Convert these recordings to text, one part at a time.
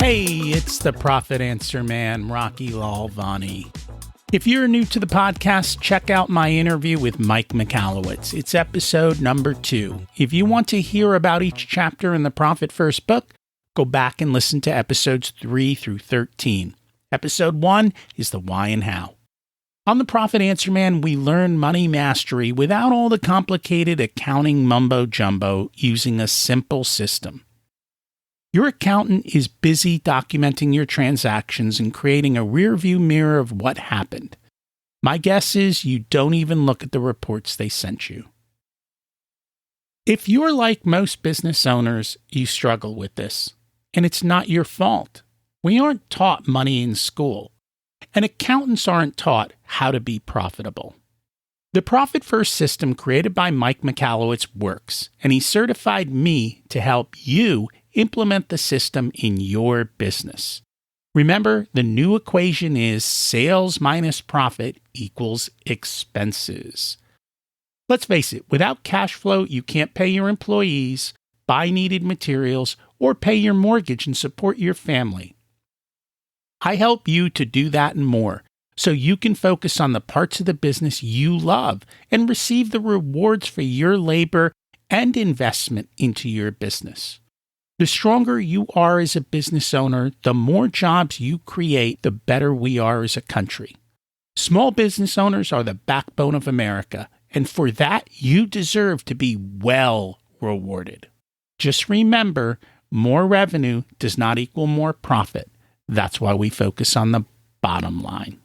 Hey, it's the Profit Answer Man, Rocky Lalvani. If you're new to the podcast, check out my interview with Mike Michalowicz. It's episode number 2. If you want to hear about each chapter in the Profit First book, go back and listen to episodes 3 through 13. Episode 1 is the why and how. On the Profit Answer Man, we learn money mastery without all the complicated accounting mumbo-jumbo using a simple system. Your accountant is busy documenting your transactions and creating a rearview mirror of what happened. My guess is you don't even look at the reports they sent you. If you're like most business owners, you struggle with this, and it's not your fault. We aren't taught money in school, and accountants aren't taught how to be profitable. The Profit First system created by Mike Michalowicz works, and he certified me to help you implement the system in your business. Remember, the new equation is sales minus profit equals expenses. Let's face it, without cash flow, you can't pay your employees, buy needed materials, or pay your mortgage and support your family. I help you to do that and more, so you can focus on the parts of the business you love and receive the rewards for your labor and investment into your business. The stronger you are as a business owner, the more jobs you create, the better we are as a country. Small business owners are the backbone of America, and for that, you deserve to be well rewarded. Just remember, more revenue does not equal more profit. That's why we focus on the bottom line.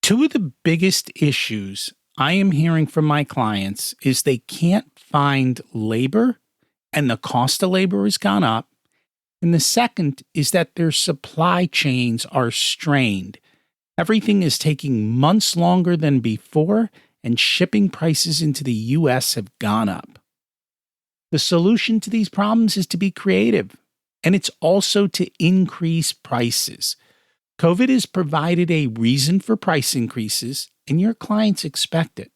Two of the biggest issues I am hearing from my clients is they can't find labor, and the cost of labor has gone up. And the second is that their supply chains are strained. Everything is taking months longer than before, and shipping prices into the U.S. have gone up. The solution to these problems is to be creative, and it's also to increase prices. COVID has provided a reason for price increases, and your clients expect it.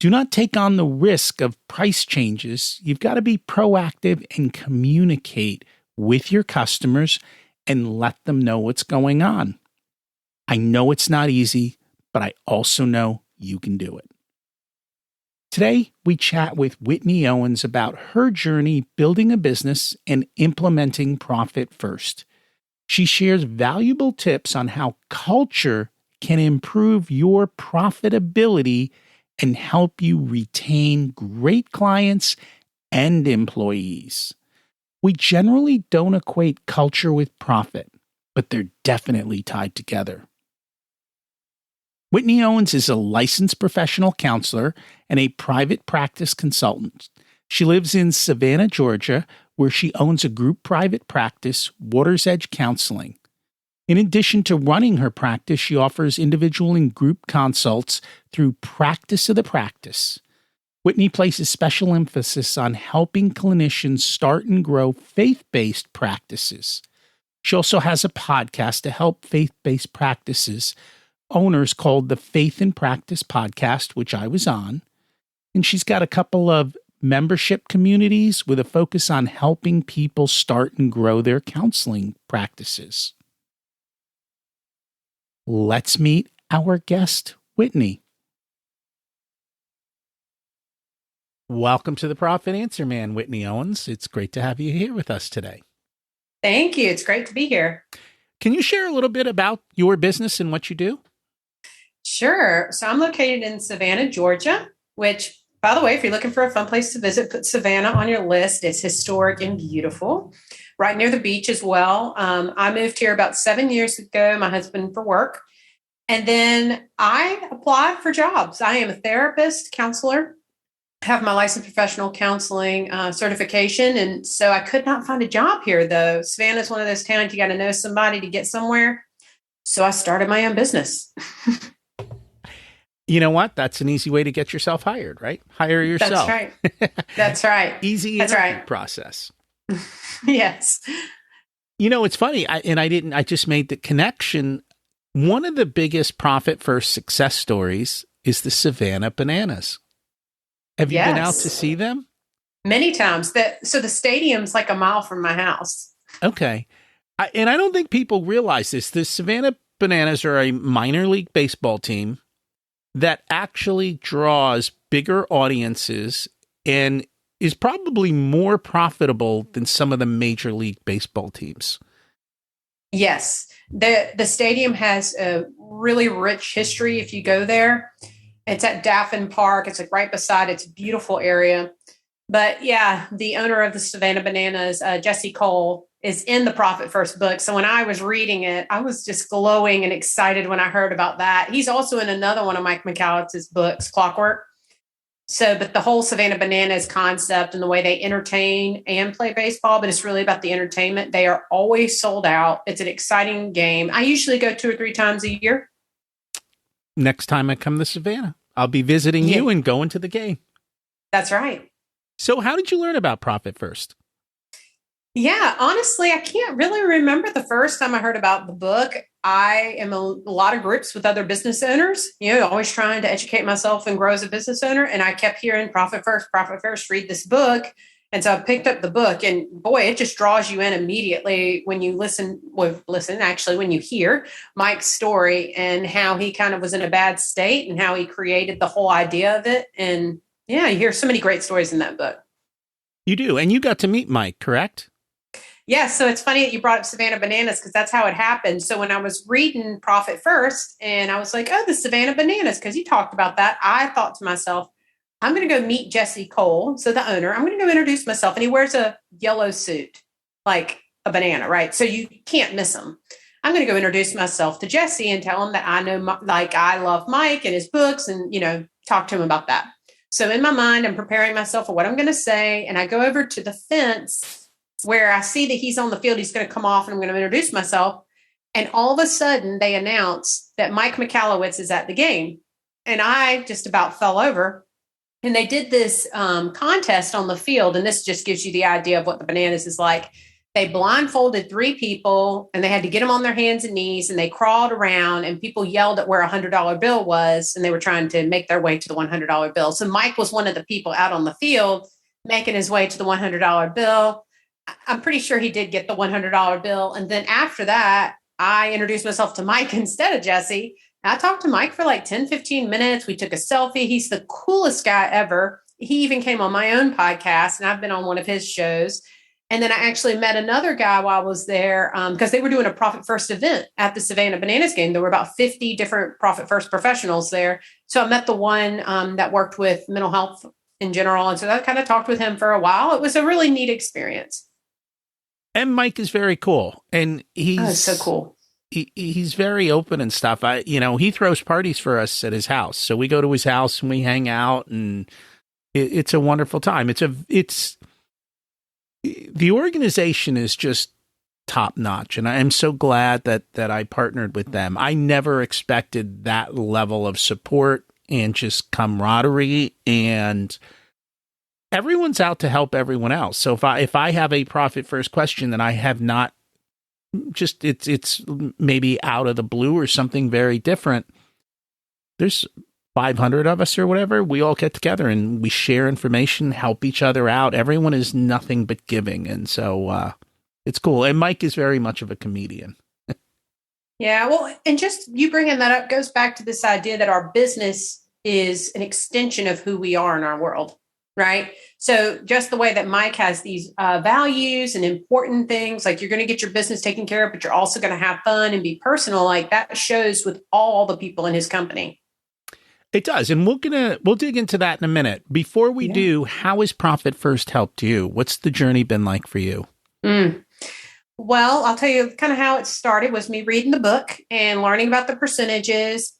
Do not take on the risk of price changes. You've got to be proactive and communicate with your customers and let them know what's going on. I know it's not easy, but I also know you can do it. Today, we chat with Whitney Owens about her journey building a business and implementing Profit First. She shares valuable tips on how culture can improve your profitability and help you retain great clients and employees. We generally don't equate culture with profit, but they're definitely tied together. Whitney Owens is a licensed professional counselor and a private practice consultant. She lives in Savannah, Georgia, where she owns a group private practice, Water's Edge Counseling. In addition to running her practice, she offers individual and group consults through Practice of the Practice. Whitney places special emphasis on helping clinicians start and grow faith-based practices. She also has a podcast to help faith-based practices owners called the Faith in Practice Podcast, which I was on. And she's got a couple of membership communities with a focus on helping people start and grow their counseling practices. Let's meet our guest, Whitney. Welcome to the Profit Answer Man, Whitney Owens. It's great to have you here with us today. Thank you. It's great to be here. Can you share a little bit about your business and what you do? Sure. So I'm located in Savannah, Georgia, which, by the way, if you're looking for a fun place to visit, put Savannah on your list. It's historic and beautiful, right near the beach as well. I moved here about 7 years ago, my husband for work. And then I applied for jobs. I am a therapist, counselor, have my licensed professional counseling certification. And so I could not find a job here, though. Savannah is one of those towns you got to know somebody to get somewhere. So I started my own business. You know what? That's an easy way to get yourself hired, right? Hire yourself. That's right. That's right. Easy That's right. process. Yes. You know, it's funny. I just made the connection. One of the biggest Profit First success stories is the Savannah Bananas. Have you been out to see them? Many times. So the stadium's like a mile from my house. Okay. And I don't think people realize this. The Savannah Bananas are a minor league baseball team that actually draws bigger audiences and is probably more profitable than some of the major league baseball teams. Yes. The stadium has a really rich history if you go there. It's at Daffin Park. It's like right beside. It's a beautiful area. But yeah, the owner of the Savannah Bananas, Jesse Cole, is in the Profit First book. So when I was reading it, I was just glowing and excited when I heard about that. He's also in another one of Mike McCallowitz's books, Clockwork. So, but the whole Savannah Bananas concept and the way they entertain and play baseball, but it's really about the entertainment. They are always sold out. It's an exciting game. I usually go 2 or 3 times a year. Next time I come to Savannah, I'll be visiting you and going to the game. That's right. So how did you learn about Profit First? Yeah, honestly, I can't really remember the first time I heard about the book. I am a lot of groups with other business owners, always trying to educate myself and grow as a business owner. And I kept hearing Profit First, read this book. And so I picked up the book and boy, it just draws you in immediately when you when you hear Mike's story and how he kind of was in a bad state and how he created the whole idea of it. And yeah, you hear so many great stories in that book. You do. And you got to meet Mike, correct? Yeah, so it's funny that you brought up Savannah Bananas because that's how it happened. So when I was reading Profit First and I was like, oh, the Savannah Bananas, because you talked about that, I thought to myself, I'm going to go meet Jesse Cole, so the owner. I'm going to go introduce myself. And he wears a yellow suit, like a banana, right? So you can't miss him. I'm going to go introduce myself to Jesse and tell him that I know, I love Mike and his books and, talk to him about that. So in my mind, I'm preparing myself for what I'm going to say. And I go over to the fence where I see that he's on the field. He's going to come off and I'm going to introduce myself. And all of a sudden they announce that Mike McCallowitz is at the game. And I just about fell over. And they did this contest on the field. And this just gives you the idea of what the Bananas is like. They blindfolded 3 people and they had to get them on their hands and knees and they crawled around and people yelled at where a $100 bill was. And they were trying to make their way to the $100 bill. So Mike was one of the people out on the field making his way to the $100 bill. I'm pretty sure he did get the $100 bill. And then after that, I introduced myself to Mike instead of Jesse. I talked to Mike for like 10, 15 minutes. We took a selfie. He's the coolest guy ever. He even came on my own podcast and I've been on one of his shows. And then I actually met another guy while I was there because they were doing a Profit First event at the Savannah Bananas game. There were about 50 different Profit First professionals there. So I met the one that worked with mental health in general. And so I kind of talked with him for a while. It was a really neat experience. And Mike is very cool. And he's so cool. He's very open and stuff. He throws parties for us at his house. So we go to his house and we hang out and it's a wonderful time. The organization is just top notch. And I am so glad that I partnered with them. I never expected that level of support and just camaraderie, and everyone's out to help everyone else. So if I have a Profit First question that I have not, just it's maybe out of the blue or something very different, there's 500 of us or whatever. We all get together and we share information, help each other out. Everyone is nothing but giving. And so it's cool. And Mike is very much of a comedian. Yeah. Well, and just you bringing that up goes back to this idea that our business is an extension of who we are in our world. Right. So just the way that Mike has these values and important things, like you're going to get your business taken care of, but you're also going to have fun and be personal, like that shows with all the people in his company. It does. And we'll dig into that in a minute. Before we do, how has Profit First helped you? What's the journey been like for you? Well, I'll tell you kind of how it started was me reading the book and learning about the percentages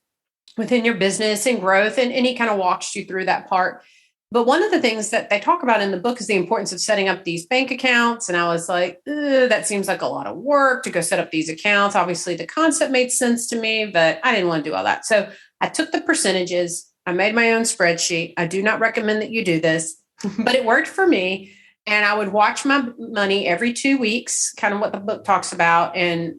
within your business and growth. And he kind of walks you through that part. But one of the things that they talk about in the book is the importance of setting up these bank accounts. And I was like, that seems like a lot of work to go set up these accounts. Obviously, the concept made sense to me, but I didn't want to do all that. So I took the percentages. I made my own spreadsheet. I do not recommend that you do this, but it worked for me. And I would watch my money every 2 weeks, kind of what the book talks about, and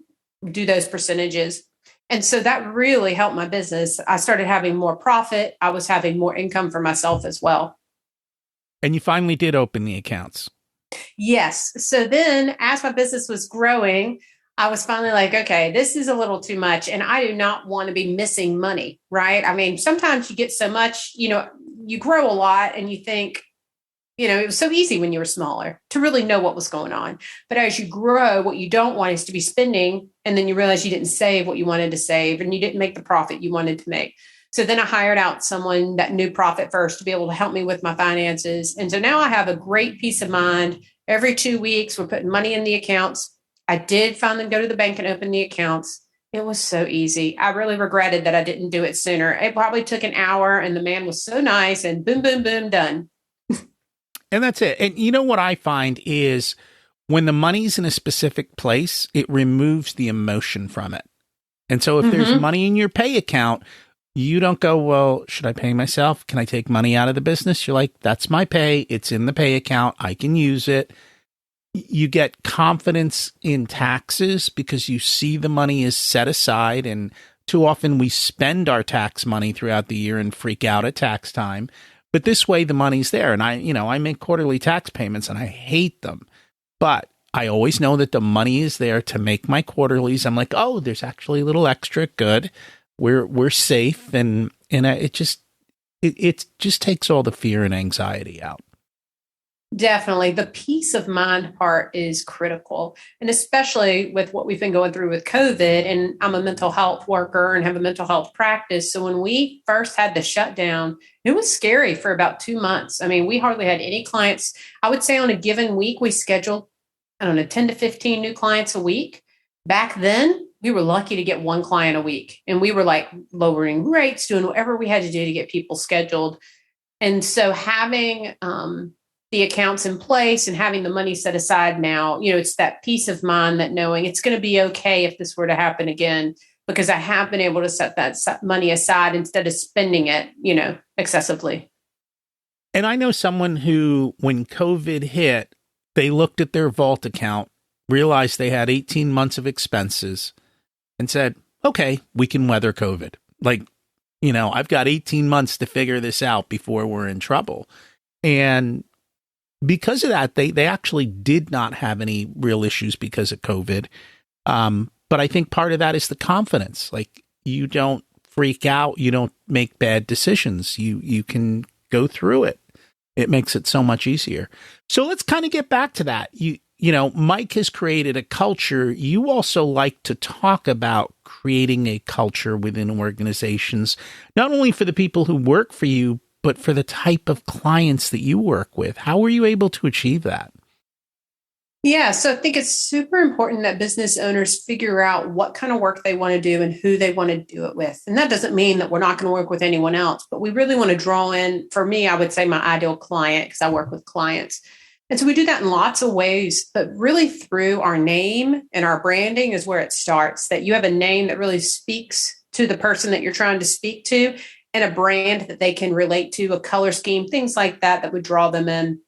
do those percentages. And so that really helped my business. I started having more profit. I was having more income for myself as well. And you finally did open the accounts. Yes. So then as my business was growing, I was finally like, okay, this is a little too much. And I do not want to be missing money, right? I mean, sometimes you get so much, you grow a lot and you think, it was so easy when you were smaller to really know what was going on. But as you grow, what you don't want is to be spending. And then you realize you didn't save what you wanted to save and you didn't make the profit you wanted to make. So then I hired out someone that knew profit first to be able to help me with my finances. And so now I have a great peace of mind. Every 2 weeks, we're putting money in the accounts. I did finally go to the bank and open the accounts. It was so easy. I really regretted that I didn't do it sooner. It probably took an hour and the man was so nice and boom, boom, boom, done. And that's it. And you know what I find is when the money's in a specific place, it removes the emotion from it. And so if there's money in your pay account, you don't go, well, should I pay myself? Can I take money out of the business? You're like, that's my pay. It's in the pay account. I can use it. You get confidence in taxes because you see the money is set aside. And too often we spend our tax money throughout the year and freak out at tax time. But this way the money's there. And I make quarterly tax payments and I hate them. But I always know that the money is there to make my quarterlies. I'm like, oh, there's actually a little extra. Good. We're safe. And it just takes all the fear and anxiety out. Definitely. The peace of mind part is critical. And especially with what we've been going through with COVID, and I'm a mental health worker and have a mental health practice. So when we first had the shutdown, it was scary for about 2 months. I mean, we hardly had any clients. I would say on a given week, we scheduled, 10 to 15 new clients a week. Back then, we were lucky to get one client a week. And we were like lowering rates, doing whatever we had to do to get people scheduled. And so having, the accounts in place and having the money set aside now, it's that peace of mind that knowing it's going to be okay if this were to happen again, because I have been able to set that money aside instead of spending it, excessively. And I know someone who, when COVID hit, they looked at their vault account, realized they had 18 months of expenses and said, okay, we can weather COVID. Like, I've got 18 months to figure this out before we're in trouble. And because of that, they actually did not have any real issues because of COVID. But I think part of that is the confidence. Like, you don't freak out. You don't make bad decisions. You can go through it. It makes it so much easier. So let's kind of get back to that. Mike has created a culture. You also like to talk about creating a culture within organizations, not only for the people who work for you, but for the type of clients that you work with. How were you able to achieve that? Yeah, so I think it's super important that business owners figure out what kind of work they want to do and who they want to do it with. And that doesn't mean that we're not going to work with anyone else, but we really want to draw in, for me, I would say my ideal client, because I work with clients. And so we do that in lots of ways, but really through our name and our branding is where it starts, that you have a name that really speaks to the person that you're trying to speak to, and a brand that they can relate to, a color scheme, things like that would draw them in.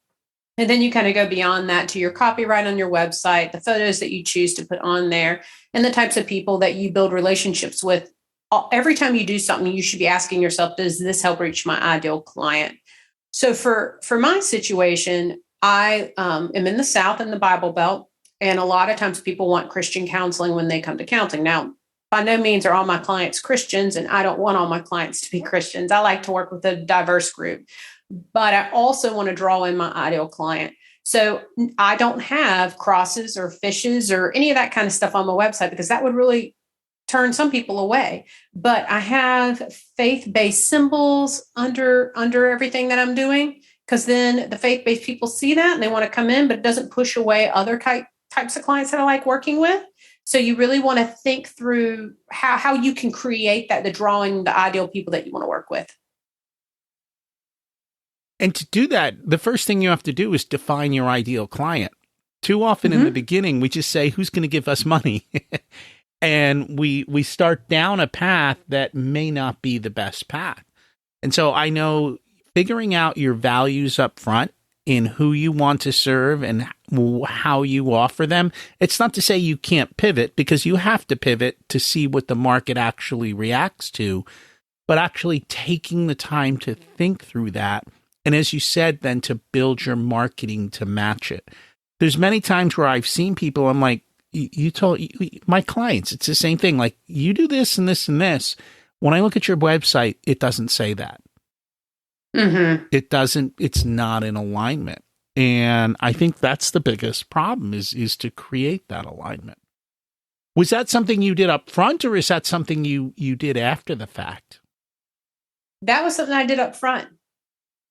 And then you kind of go beyond that to your copyright on your website, the photos that you choose to put on there, and the types of people that you build relationships with. Every time you do something, you should be asking yourself, does this help reach my ideal client? So for my situation, I am in the South in the Bible Belt. And a lot of times people want Christian counseling when they come to counseling. Now, by no means are all my clients Christians, and I don't want all my clients to be Christians. I like to work with a diverse group, but I also want to draw in my ideal client. So I don't have crosses or fishes or any of that kind of stuff on my website, because that would really turn some people away. But I have faith-based symbols under everything that I'm doing, because then the faith-based people see that and they want to come in, but it doesn't push away other types of clients that I like working with. So you really want to think through how you can create the drawing the ideal people that you want to work with. And to do that, the first thing you have to do is define your ideal client. Too often in the beginning, we just say, who's going to give us money? And we start down a path that may not be the best path. And so I know figuring out your values up front in who you want to serve and how you offer them. It's not to say you can't pivot, because you have to pivot to see what the market actually reacts to, but actually taking the time to think through that. And as you said, then to build your marketing to match it. There's many times where I've seen people, I'm like, you told my clients, it's the same thing. Like, you do this and this and this. When I look at your website, it doesn't say that. Mm-hmm. It doesn't, it's not in alignment. And I think that's the biggest problem is to create that alignment. Was that something you did up front, or is that something you did after the fact? That was something I did up front.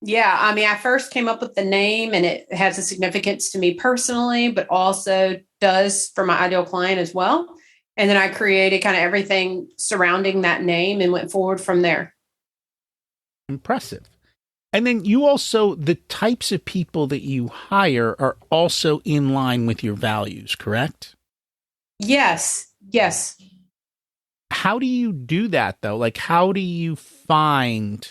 Yeah, I mean, I first came up with the name, and it has a significance to me personally, but also does for my ideal client as well. And then I created kind of everything surrounding that name and went forward from there. Impressive. And then you also, the types of people that you hire are also in line with your values, correct? Yes. Yes. How do you do that, though? Like, how do you find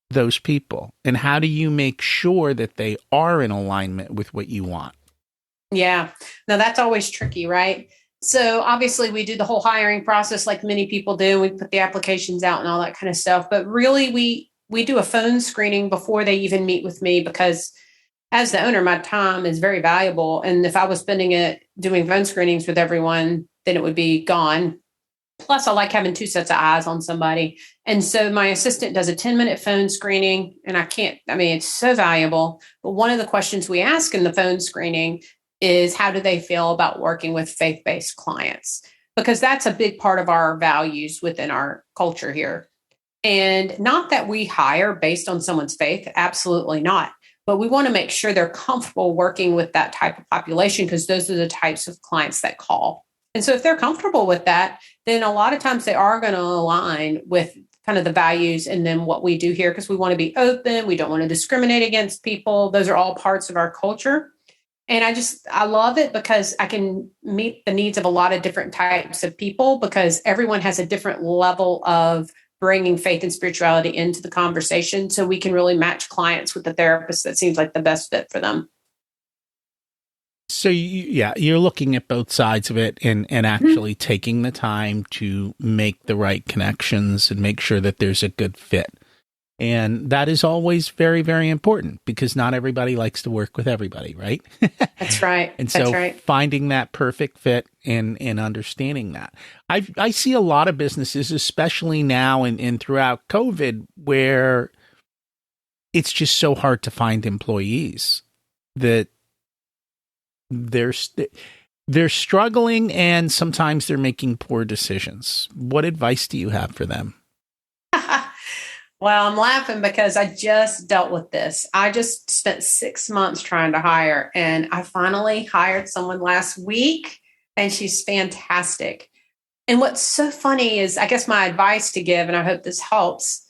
those people, and how do you make sure that they are in alignment with what you want? Yeah. Now that's always tricky, right? So obviously we do the whole hiring process like many people do. We put the applications out and all that kind of stuff. But really we do a phone screening before they even meet with me, because as the owner, my time is very valuable. And if I was spending it doing phone screenings with everyone, then it would be gone. Plus, I like having two sets of eyes on somebody. And so my assistant does a 10-minute phone screening, and it's so valuable. But one of the questions we ask in the phone screening is, how do they feel about working with faith-based clients? Because that's a big part of our values within our culture here. And not that we hire based on someone's faith, absolutely not. But we want to make sure they're comfortable working with that type of population, because those are the types of clients that call. And so if they're comfortable with that, then a lot of times they are going to align with kind of the values and then what we do here, because we want to be open. We don't want to discriminate against people. Those are all parts of our culture. And I love it because I can meet the needs of a lot of different types of people, because everyone has a different level of bringing faith and spirituality into the conversation. So we can really match clients with the therapist that seems like the best fit for them. So you're looking at both sides of it and actually taking the time to make the right connections and make sure that there's a good fit. And that is always very, very important, because not everybody likes to work with everybody, right? That's right. And so finding that perfect fit and understanding that. I see a lot of businesses, especially now and throughout COVID, where it's just so hard to find employees that they're struggling, and sometimes they're making poor decisions. What advice do you have for them? Well, I'm laughing because I just dealt with this. I just spent 6 months trying to hire, and I finally hired someone last week, and she's fantastic. And what's so funny is, I guess my advice to give, and I hope this helps,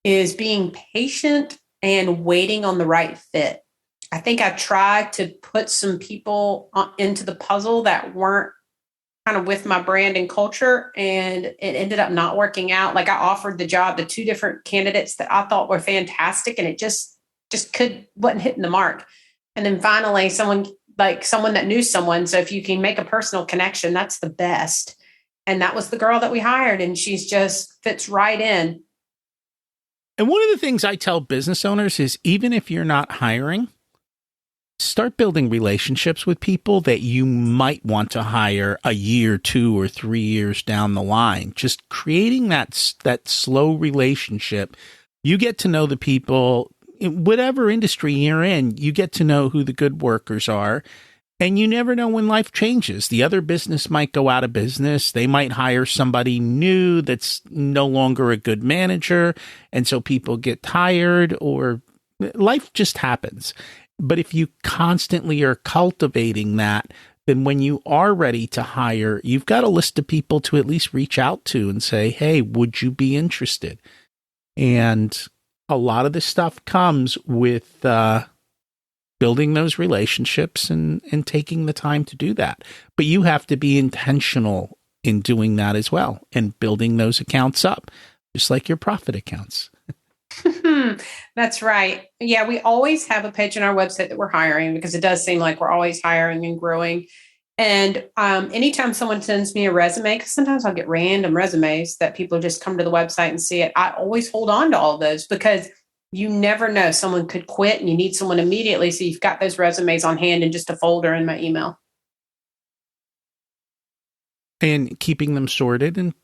is being patient and waiting on the right fit. I think I tried to put some people into the puzzle that weren't kind of with my brand and culture, and it ended up not working out. Like, I offered the job to two different candidates that I thought were fantastic, and it just wasn't hitting the mark. And then finally someone that knew someone. So if you can make a personal connection, that's the best. And that was the girl that we hired, and she's just fits right in. And one of the things I tell business owners is, even if you're not hiring, start building relationships with people that you might want to hire a year, 2 or 3 years down the line. Just creating that slow relationship. You get to know the people in whatever industry you're in. You get to know who the good workers are, and you never know when life changes. The other business might go out of business. They might hire somebody new that's no longer a good manager, and so people get tired, or life just happens. But if you constantly are cultivating that, then when you are ready to hire, you've got a list of people to at least reach out to and say, hey, would you be interested? And a lot of this stuff comes with building those relationships and taking the time to do that. But you have to be intentional in doing that as well, and building those accounts up, just like your profit accounts. That's right. Yeah, we always have a page on our website that we're hiring, because it does seem like we're always hiring and growing. And anytime someone sends me a resume, because sometimes I'll get random resumes that people just come to the website and see it, I always hold on to all of those, because you never know. Someone could quit and you need someone immediately. So you've got those resumes on hand in just a folder in my email. And keeping them sorted in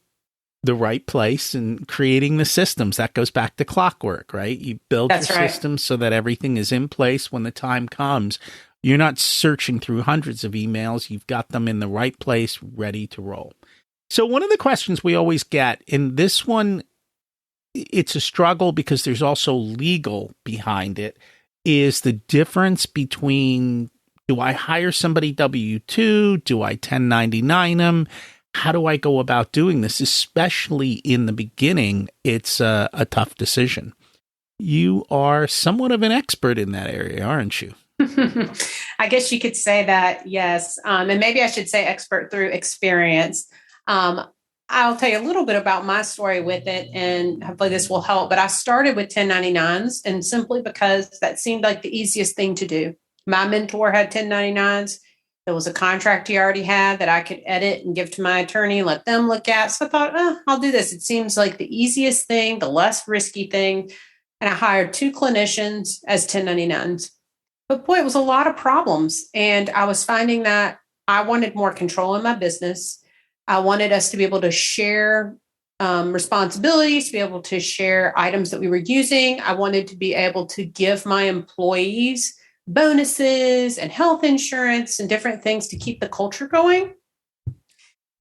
the right place and creating the systems. That goes back to clockwork, right? You build your systems so that everything is in place when the time comes. You're not searching through hundreds of emails. You've got them in the right place, ready to roll. So one of the questions we always get, and this one, it's a struggle because there's also legal behind it, is the difference between, do I hire somebody W-2? Do I 1099 them? How do I go about doing this? Especially in the beginning, it's a tough decision. You are somewhat of an expert in that area, aren't you? I guess you could say that, yes. And maybe I should say expert through experience. I'll tell you a little bit about my story with it, and hopefully this will help. But I started with 1099s, and simply because that seemed like the easiest thing to do. My mentor had 1099s. There was a contract he already had that I could edit and give to my attorney, let them look at. So I thought, I'll do this. It seems like the easiest thing, the less risky thing. And I hired 2 clinicians as 1099s. But boy, it was a lot of problems. And I was finding that I wanted more control in my business. I wanted us to be able to share responsibilities, to be able to share items that we were using. I wanted to be able to give my employees bonuses and health insurance and different things to keep the culture going.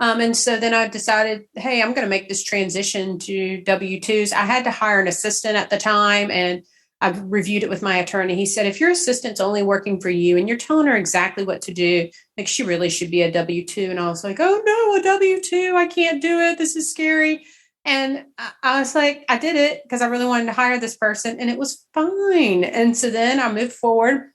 And so then I decided, hey, I'm going to make this transition to W-2s. I had to hire an assistant at the time, and I've reviewed it with my attorney. He said, if your assistant's only working for you and you're telling her exactly what to do, like, she really should be a W-2. And I was like, oh no, a W-2, I can't do it. This is scary. And I was like, I did it because I really wanted to hire this person, and it was fine. And so then I moved forward.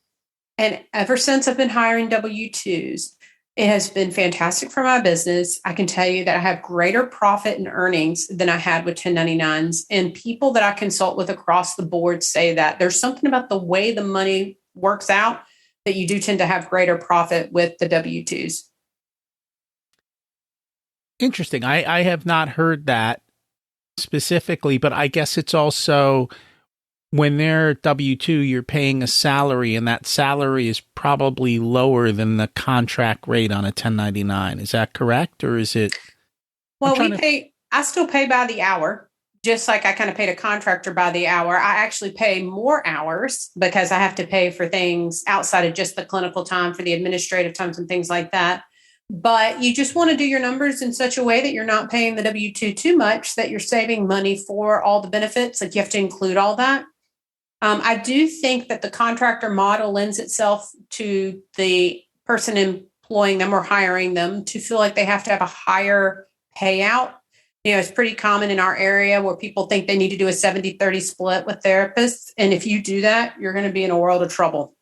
And ever since I've been hiring W-2s, it has been fantastic for my business. I can tell you that I have greater profit and earnings than I had with 1099s. And people that I consult with across the board say that there's something about the way the money works out that you do tend to have greater profit with the W-2s. Interesting. I have not heard that specifically, but I guess it's also, when they're W-2, you're paying a salary, and that salary is probably lower than the contract rate on a 1099. Is that correct? Or is it? Well, I still pay by the hour, just like I kind of paid a contractor by the hour. I actually pay more hours because I have to pay for things outside of just the clinical time, for the administrative times and things like that. But you just want to do your numbers in such a way that you're not paying the W-2 too much, that you're saving money for all the benefits. Like, you have to include all that. I do think that the contractor model lends itself to the person employing them or hiring them to feel like they have to have a higher payout. You know, it's pretty common in our area where people think they need to do a 70-30 split with therapists. And if you do that, you're going to be in a world of trouble.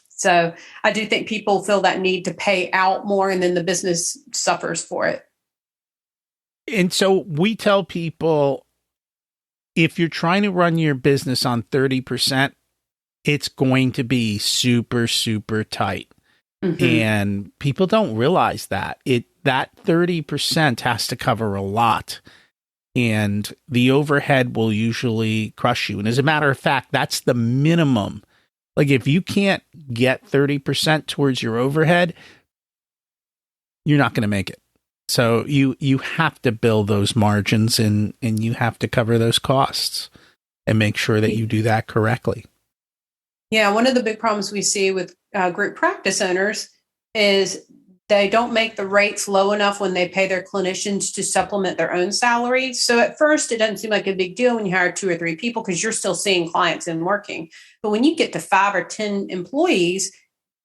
So I do think people feel that need to pay out more, and then the business suffers for it. And so we tell people, if you're trying to run your business on 30%, it's going to be super, super tight. Mm-hmm. And people don't realize that. That 30% has to cover a lot. And the overhead will usually crush you. And as a matter of fact, that's the minimum. Like, if you can't get 30% towards your overhead, you're not going to make it. So you have to build those margins, and you have to cover those costs and make sure that you do that correctly. Yeah, one of the big problems we see with group practice owners is they don't make the rates low enough when they pay their clinicians to supplement their own salary. So at first, it doesn't seem like a big deal when you hire 2 or 3 people because you're still seeing clients and working. But when you get to 5 or 10 employees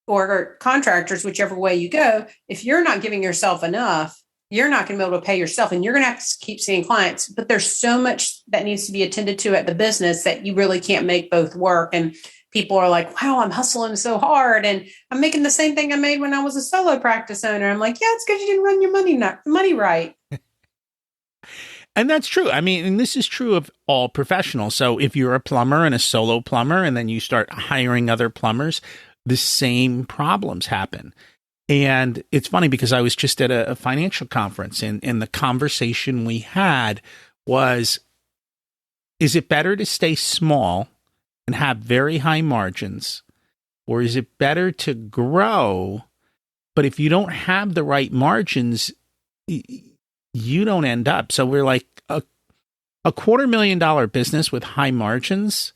or contractors, whichever way you go, if you're not giving yourself enough, you're not going to be able to pay yourself, and you're going to have to keep seeing clients. But there's so much that needs to be attended to at the business that you really can't make both work. And people are like, wow, I'm hustling so hard, and I'm making the same thing I made when I was a solo practice owner. I'm like, yeah, it's because you didn't run your money right. And that's true. I mean, and this is true of all professionals. So if you're a plumber and a solo plumber, and then you start hiring other plumbers, the same problems happen. And it's funny because I was just at a financial conference, and the conversation we had was, is it better to stay small and have very high margins? Or is it better to grow, but if you don't have the right margins, you don't end up? So we're like a $250,000 business with high margins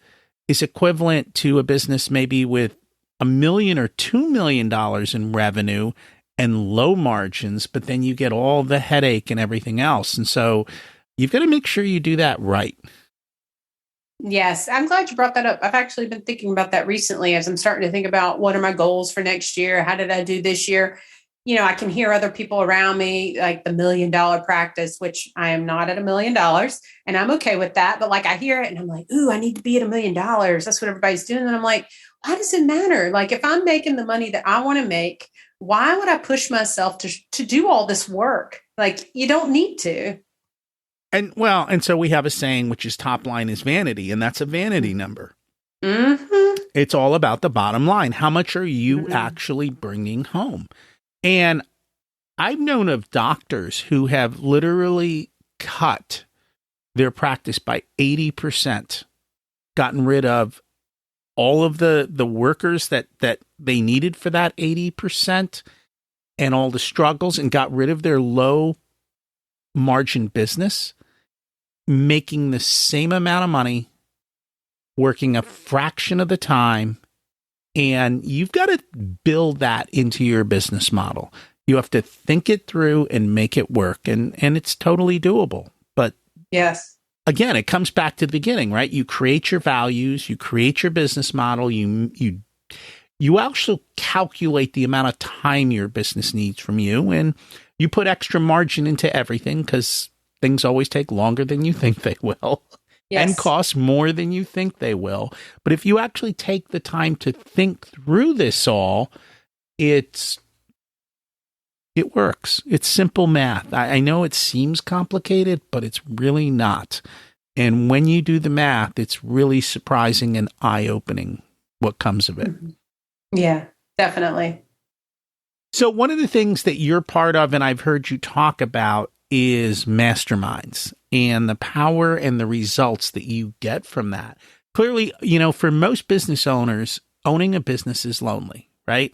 is equivalent to a business maybe with $1 million or $2 million in revenue and low margins, but then you get all the headache and everything else. And so you've got to make sure you do that right. Yes, I'm glad you brought that up. I've actually been thinking about that recently as I'm starting to think about what are my goals for next year? How did I do this year? I can hear other people around me, like the $1 million practice, which I am not at $1 million, and I'm okay with that. But like I hear it and I'm like, ooh, I need to be at $1 million. That's what everybody's doing. And I'm like, why does it matter? Like if I'm making the money that I want to make, why would I push myself to do all this work? Like you don't need to. And so we have a saying, which is top line is vanity, and that's a vanity number. Mm-hmm. It's all about the bottom line. How much are you actually bringing home? And I've known of doctors who have literally cut their practice by 80%, gotten rid of all of the workers that they needed for that 80% and all the struggles, and got rid of their low margin business, making the same amount of money, working a fraction of the time. And you've got to build that into your business model. You have to think it through and make it work. And it's totally doable. But yes, again, it comes back to the beginning, right? You create your values, you create your business model, you also calculate the amount of time your business needs from you, and you put extra margin into everything because things always take longer than you think they will. Yes. And cost more than you think they will. But if you actually take the time to think through this all, it works. It's simple math. I know it seems complicated, but it's really not. And when you do the math, it's really surprising and eye-opening what comes of it. Yeah, definitely. So one of the things that you're part of, and I've heard you talk about, is masterminds and the power and the results that you get from that. Clearly, for most business owners, owning a business is lonely, right?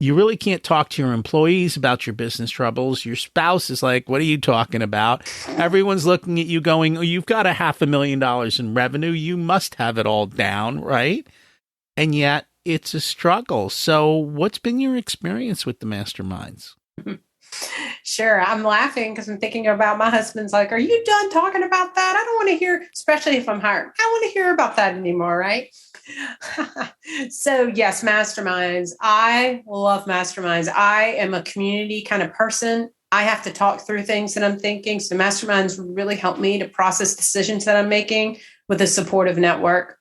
You really can't talk to your employees about your business troubles. Your spouse is like, what are you talking about? Everyone's looking at you going, oh, you've got $500,000 in revenue. You must have it all down, right? And yet it's a struggle. So what's been your experience with the masterminds? Sure. I'm laughing because I'm thinking about my husband's like, are you done talking about that? I don't want to hear, especially if I'm hired. I don't want to hear about that anymore. Right. So yes, masterminds. I love masterminds. I am a community kind of person. I have to talk through things that I'm thinking. So masterminds really help me to process decisions that I'm making with a supportive network.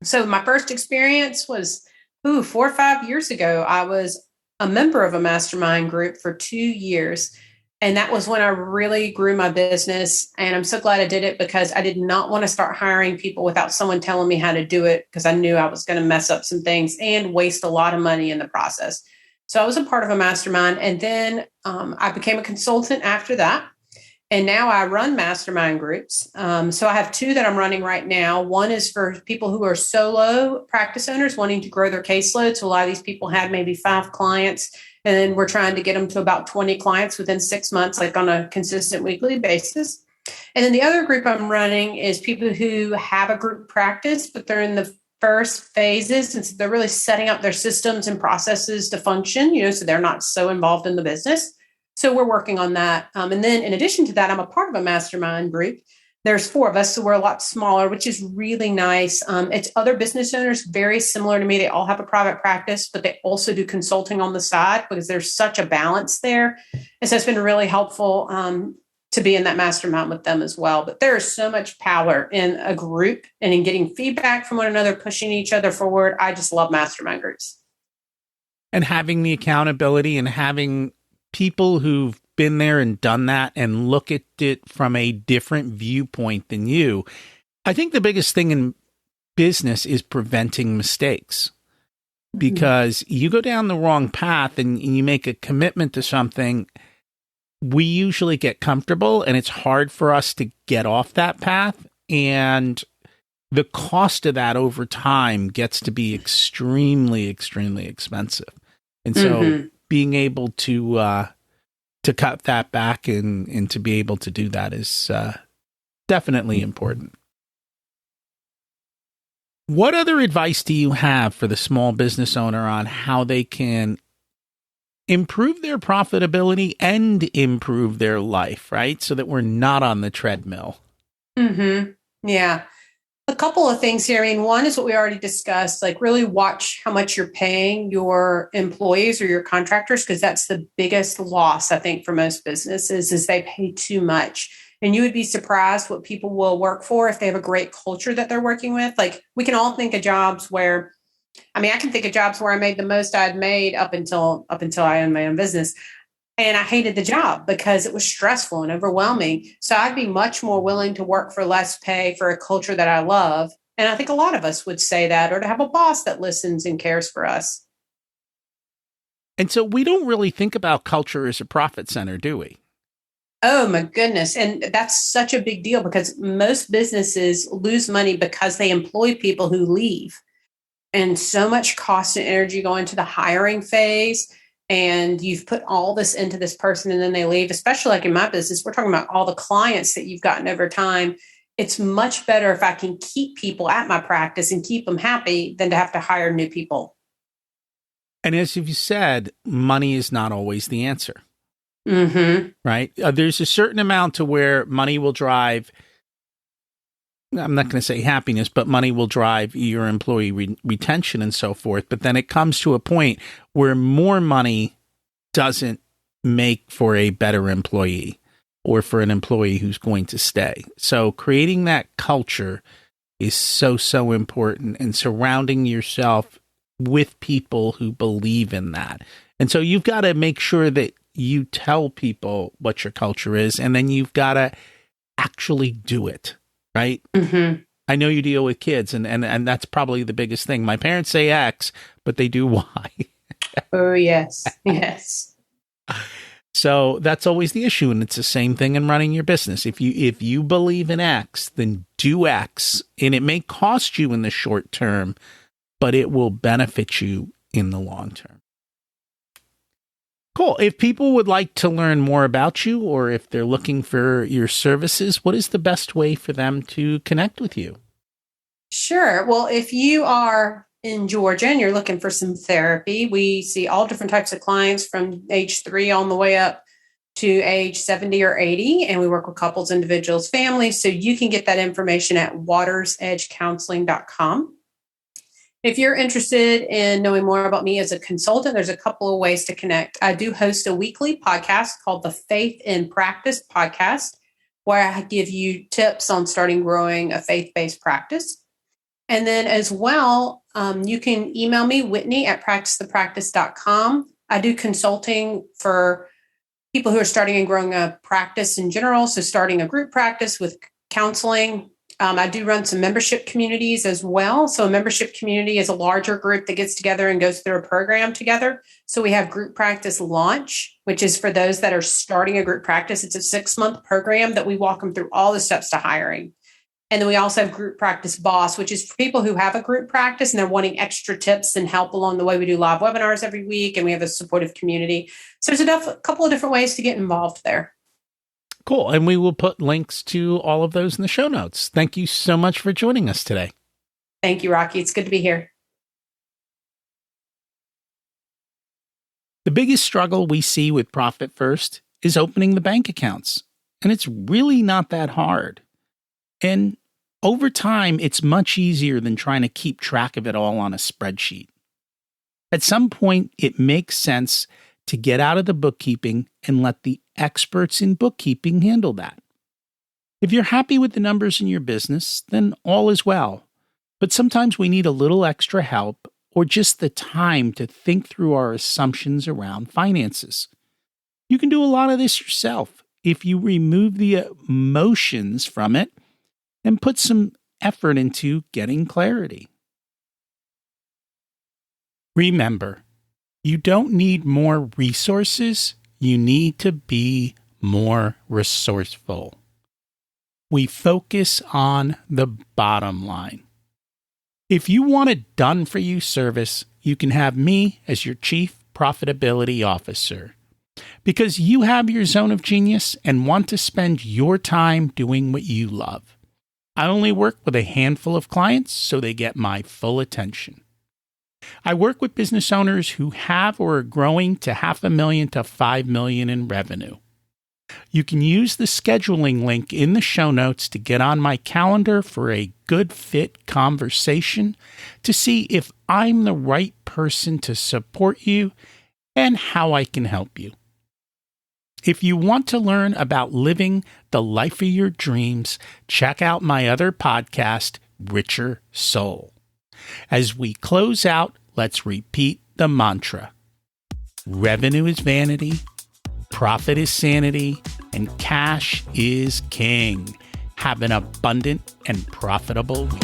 So my first experience was, 4 or 5 years ago. I was a member of a mastermind group for 2 years. And that was when I really grew my business. And I'm so glad I did it because I did not want to start hiring people without someone telling me how to do it, because I knew I was going to mess up some things and waste a lot of money in the process. So I was a part of a mastermind. And then I became a consultant after that. And now I run mastermind groups. So I have 2 that I'm running right now. One is for people who are solo practice owners wanting to grow their caseload. So a lot of these people had maybe 5 clients, and then we're trying to get them to about 20 clients within 6 months, like on a consistent weekly basis. And then the other group I'm running is people who have a group practice, but they're in the first phases. And so they're really setting up their systems and processes to function, so they're not so involved in the business. So we're working on that. And then in addition to that, I'm a part of a mastermind group. There's 4 of us, so we're a lot smaller, which is really nice. It's other business owners, very similar to me. They all have a private practice, but they also do consulting on the side because there's such a balance there. And so it's been really helpful to be in that mastermind with them as well. But there is so much power in a group and in getting feedback from one another, pushing each other forward. I just love mastermind groups. And having the accountability and having people who've been there and done that and look at it from a different viewpoint than you. I think the biggest thing in business is preventing mistakes, because you go down the wrong path and you make a commitment to something. We usually get comfortable and it's hard for us to get off that path. And the cost of that over time gets to be extremely, extremely expensive. And so being able to cut that back and to be able to do that is definitely important. What other advice do you have for the small business owner on how they can improve their profitability and improve their life, right? So that we're not on the treadmill. Yeah. A couple of things here. I mean, one is what we already discussed, like really watch how much you're paying your employees or your contractors, because that's the biggest loss, I think, for most businesses is they pay too much. And you would be surprised what people will work for if they have a great culture that they're working with. Like we can all think of jobs where, I mean, I can think of jobs where I made the most I'd made up until I owned my own business. And I hated the job because it was stressful and overwhelming. So I'd be much more willing to work for less pay for a culture that I love. And I think a lot of us would say that, or to have a boss that listens and cares for us. And so we don't really think about culture as a profit center, do we? Oh, my goodness. And that's such a big deal because most businesses lose money because they employ people who leave. And so much cost and energy go into the hiring phase. And you've put all this into this person and then they leave, especially like in my business, we're talking about all the clients that you've gotten over time. It's much better if I can keep people at my practice and keep them happy than to have to hire new people. And as you said, money is not always the answer. Right? There's a certain amount to where money will drive, I'm not going to say happiness, but money will drive your employee retention and so forth. But then it comes to a point where more money doesn't make for a better employee or for an employee who's going to stay. So creating that culture is so, so important, and surrounding yourself with people who believe in that. And so you've got to make sure that you tell people what your culture is, and then you've got to actually do it. Right? I know you deal with kids, and that's probably the biggest thing. My parents say X, but they do Y. Oh, yes. Yes. So that's always the issue. And it's the same thing in running your business. If you believe in X, then do X. And it may cost you in the short term, but it will benefit you in the long term. Cool. If people would like to learn more about you, or if they're looking for your services, what is the best way for them to connect with you? Sure. Well, if you are in Georgia and you're looking for some therapy, we see all different types of clients from age 3 on the way up to age 70 or 80. And we work with couples, individuals, families. So you can get that information at watersedgecounseling.com. If you're interested in knowing more about me as a consultant, there's a couple of ways to connect. I do host a weekly podcast called the Faith in Practice podcast, where I give you tips on starting growing a faith-based practice. And then as well, you can email me, Whitney at practicethepractice.com. I do consulting for people who are starting and growing a practice in general. So starting a group practice with counseling. I do run some membership communities as well. So a membership community is a larger group that gets together and goes through a program together. So we have Group Practice Launch, which is for those that are starting a group practice. It's a 6-month program that we walk them through all the steps to hiring. And then we also have Group Practice Boss, which is for people who have a group practice and they're wanting extra tips and help along the way. We do live webinars every week and we have a supportive community. So there's a couple of different ways to get involved there. Cool. And we will put links to all of those in the show notes. Thank you so much for joining us today. Thank you, Rocky. It's good to be here. The biggest struggle we see with Profit First is opening the bank accounts. And it's really not that hard. And over time, it's much easier than trying to keep track of it all on a spreadsheet. At some point, it makes sense to get out of the bookkeeping and let the experts in bookkeeping handle that. If you're happy with the numbers in your business, then all is well. But sometimes we need a little extra help or just the time to think through our assumptions around finances. You can do a lot of this yourself if you remove the emotions from it and put some effort into getting clarity. Remember, you don't need more resources, you need to be more resourceful. We focus on the bottom line. If you want a done-for-you service, you can have me as your Chief Profitability Officer. Because you have your zone of genius and want to spend your time doing what you love. I only work with a handful of clients, so they get my full attention. I work with business owners who have or are growing to $500,000 to $5 million in revenue. You can use the scheduling link in the show notes to get on my calendar for a good fit conversation to see if I'm the right person to support you and how I can help you. If you want to learn about living the life of your dreams, check out my other podcast, Richer Soul. As we close out, let's repeat the mantra. Revenue is vanity, profit is sanity, and cash is king. Have an abundant and profitable week.